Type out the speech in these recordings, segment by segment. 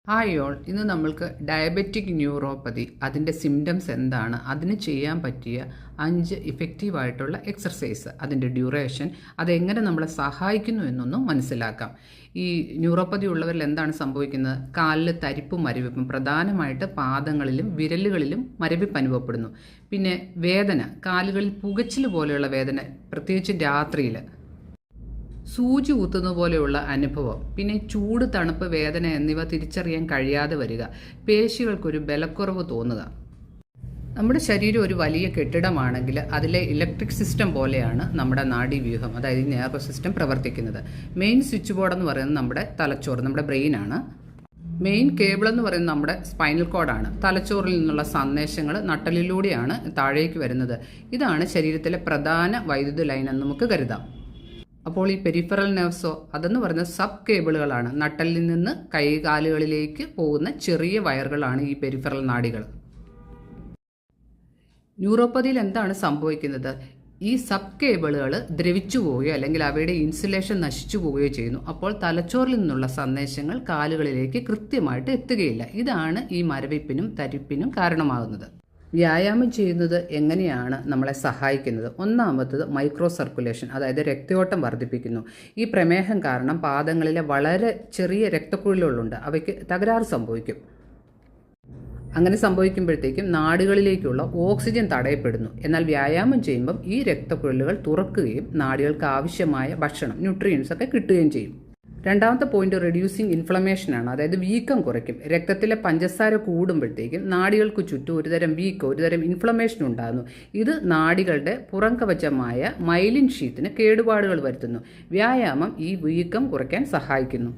Hi all, ഇന്ന് നമ്മൾക്ക് diabetic neuropathy അതിൻ്റെ സിംറ്റംസ് എന്താണ്, അതിന് ചെയ്യാൻ പറ്റിയ 5 ഇഫക്റ്റീവായിട്ടുള്ള എക്സർസൈസ്, അതിൻ്റെ ഡ്യൂറേഷൻ, അതെങ്ങനെ നമ്മളെ സഹായിക്കുന്നു എന്നൊന്നും മനസ്സിലാക്കാം. ഈ ന്യൂറോപ്പതി ഉള്ളവരിൽ എന്താണ് സംഭവിക്കുന്നത്? കാലിൽ തരിപ്പും മരവിപ്പും, പ്രധാനമായിട്ട് പാദങ്ങളിലും വിരലുകളിലും മരവിപ്പ് അനുഭവപ്പെടുന്നു. പിന്നെ വേദന, കാലുകളിൽ പുകച്ചിൽ പോലെയുള്ള വേദന, പ്രത്യേകിച്ചും രാത്രിയിൽ. സൂചി കുത്തുന്ന പോലെയുള്ള അനുഭവം, പിന്നെ ചൂട്, തണുപ്പ്, വേദന എന്നിവ തിരിച്ചറിയാൻ കഴിയാതെ വരിക, പേശികൾക്കൊരു ബലക്കുറവ് തോന്നുക. നമ്മുടെ ശരീരം ഒരു വലിയ കെട്ടിടമാണെങ്കിൽ അതിലെ ഇലക്ട്രിക് സിസ്റ്റം പോലെയാണ് നമ്മുടെ നാഡീവ്യൂഹം, അതായത് നെർവസ് സിസ്റ്റം പ്രവർത്തിക്കുന്നത്. മെയിൻ സ്വിച്ച് ബോർഡ് എന്ന് പറയുന്നത് നമ്മുടെ തലച്ചോറ്, നമ്മുടെ ബ്രെയിനാണ്. മെയിൻ കേബിൾ എന്ന് പറയുന്നത് നമ്മുടെ സ്പൈനൽ കോഡാണ്. തലച്ചോറിൽ നിന്നുള്ള സന്ദേശങ്ങൾ നട്ടലിലൂടെയാണ് താഴേക്ക് വരുന്നത്. ഇതാണ് ശരീരത്തിലെ പ്രധാന വൈദ്യുത ലൈൻ എന്ന് നമുക്ക് കരുതാം. അപ്പോൾ ഈ പെരിഫറൽ നെർവ്സോ അതെന്ന് പറയുന്നത് സബ് കേബിളുകളാണ്. നട്ടലിൽ നിന്ന് കൈകാലുകളിലേക്ക് പോകുന്ന ചെറിയ വയറുകളാണ് ഈ പെരിഫറൽ നാഡികൾ. ന്യൂറോപ്പതിയിൽ എന്താണ് സംഭവിക്കുന്നത്? ഈ സബ് കേബിളുകൾ ദ്രവിച്ചു പോവുകയോ അല്ലെങ്കിൽ അവയുടെ ഇൻസുലേഷൻ നശിച്ചു പോവുകയോ ചെയ്യുന്നു. അപ്പോൾ തലച്ചോറിൽ നിന്നുള്ള സന്ദേശങ്ങൾ കാലുകളിലേക്ക് കൃത്യമായിട്ട് എത്തുകയില്ല. ഇതാണ് ഈ മരവിപ്പിനും തരിപ്പിനും കാരണമാകുന്നത്. വ്യായാമം ചെയ്യുന്നത് എങ്ങനെയാണ് നമ്മളെ സഹായിക്കുന്നത്? ഒന്നാമത്തത് മൈക്രോ സർക്കുലേഷൻ, അതായത് രക്തയോട്ടം വർദ്ധിപ്പിക്കുന്നു. ഈ പ്രമേഹം കാരണം പാദങ്ങളിലെ വളരെ ചെറിയ രക്തക്കുഴലുകളുണ്ട്, അവയ്ക്ക് തകരാറ് സംഭവിക്കും. അങ്ങനെ സംഭവിക്കുമ്പോഴത്തേക്കും നാഡികളിലേക്കുള്ള ഓക്സിജൻ തടയപ്പെടുന്നു. എന്നാൽ വ്യായാമം ചെയ്യുമ്പം ഈ രക്തക്കുഴലുകൾ തുറക്കുകയും നാഡികൾക്ക് ആവശ്യമായ ഭക്ഷണം, ന്യൂട്രിയൻസ് ഒക്കെ കിട്ടുകയും ചെയ്യും. രണ്ടാമത്തെ പോയിന്റ് റെഡ്യൂസിങ് ഇൻഫ്ലമേഷനാണ്, അതായത് വീക്കം കുറയ്ക്കും. രക്തത്തിലെ പഞ്ചസാര കൂടുമ്പോഴത്തേക്കും നാഡികൾക്ക് ചുറ്റും ഒരുതരം വീക്കം, ഒരുതരം ഇൻഫ്ലമേഷൻ ഉണ്ടാകുന്നു. ഇത് നാഡികളുടെ പുറം കവചമായ മൈലിൻ ഷീത്തിന് കേടുപാടുകൾ വരുത്തുന്നു. വ്യായാമം ഈ വീക്കം കുറയ്ക്കാൻ സഹായിക്കുന്നു.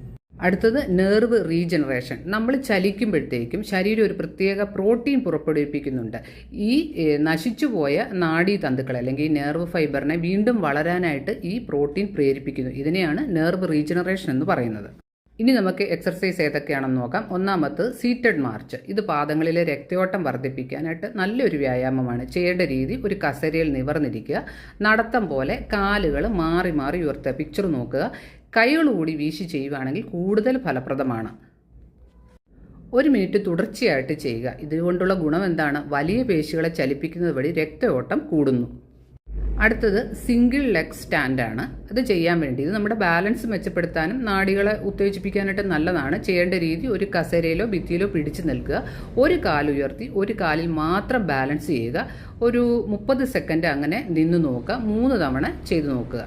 അടുത്തത് നെർവ് റീജനറേഷൻ. നമ്മൾ ചലിക്കുമ്പോഴത്തേക്കും ശരീരം ഒരു പ്രത്യേക പ്രോട്ടീൻ പുറപ്പെടുവിപ്പിക്കുന്നുണ്ട്. ഈ നശിച്ചുപോയ നാഡീതന്തുക്കളെ അല്ലെങ്കിൽ ഈ നെർവ് ഫൈബറിനെ വീണ്ടും വളരാനായിട്ട് ഈ പ്രോട്ടീൻ പ്രേരിപ്പിക്കുന്നു. ഇതിനെയാണ് നെർവ് റീജനറേഷൻ എന്ന് പറയുന്നത്. ഇനി നമുക്ക് എക്സർസൈസ് ഏതൊക്കെയാണെന്ന് നോക്കാം. ഒന്നാമത് സീറ്റഡ് മാർച്ച്. ഇത് പാദങ്ങളിലെ രക്തയോട്ടം വർദ്ധിപ്പിക്കാനായിട്ട് നല്ലൊരു വ്യായാമമാണ്. ചെയ്യേണ്ട രീതി: ഒരു കസേരയിൽ നിവർന്നിരിക്കുക, നടത്തം പോലെ കാലുകൾ മാറി മാറി ഉയർത്തുക. പിക്ചർ നോക്കുക. കൈകളോടി വീശി ചെയ്യുകയാണെങ്കിൽ കൂടുതൽ ഫലപ്രദമാണ്. 1 മിനിറ്റ് തുടർച്ചയായിട്ട് ചെയ്യുക. ഇതുകൊണ്ടുള്ള ഗുണം എന്താണ്? വലിയ പേശികളെ ചലിപ്പിക്കുന്നത് വഴി രക്തയോട്ടം കൂടുന്നു. അടുത്തത് സിംഗിൾ ലെഗ് സ്റ്റാൻഡാണ്. അത് ചെയ്യാൻ വേണ്ടി ഇത് നമ്മുടെ ബാലൻസ് മെച്ചപ്പെടുത്താനും നാഡികളെ ഉത്തേജിപ്പിക്കാനായിട്ട് നല്ലതാണ്. ചെയ്യേണ്ട രീതി: ഒരു കസേരയിലോ ഭിത്തിയിലോ പിടിച്ചു നിൽക്കുക, ഒരു കാലുയർത്തി ഒരു കാലിൽ മാത്രം ബാലൻസ് ചെയ്യുക. ഒരു 30 സെക്കൻഡ് അങ്ങനെ നിന്ന് നോക്കുക. 3 തവണ ചെയ്തു നോക്കുക.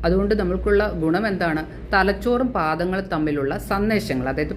അതുകൊണ്ട് നമ്മൾക്കുള്ള ഗുണം എന്താണ്? തലച്ചോറും പാദങ്ങളും തമ്മിലുള്ള സന്ദേശങ്ങൾ, അതായത്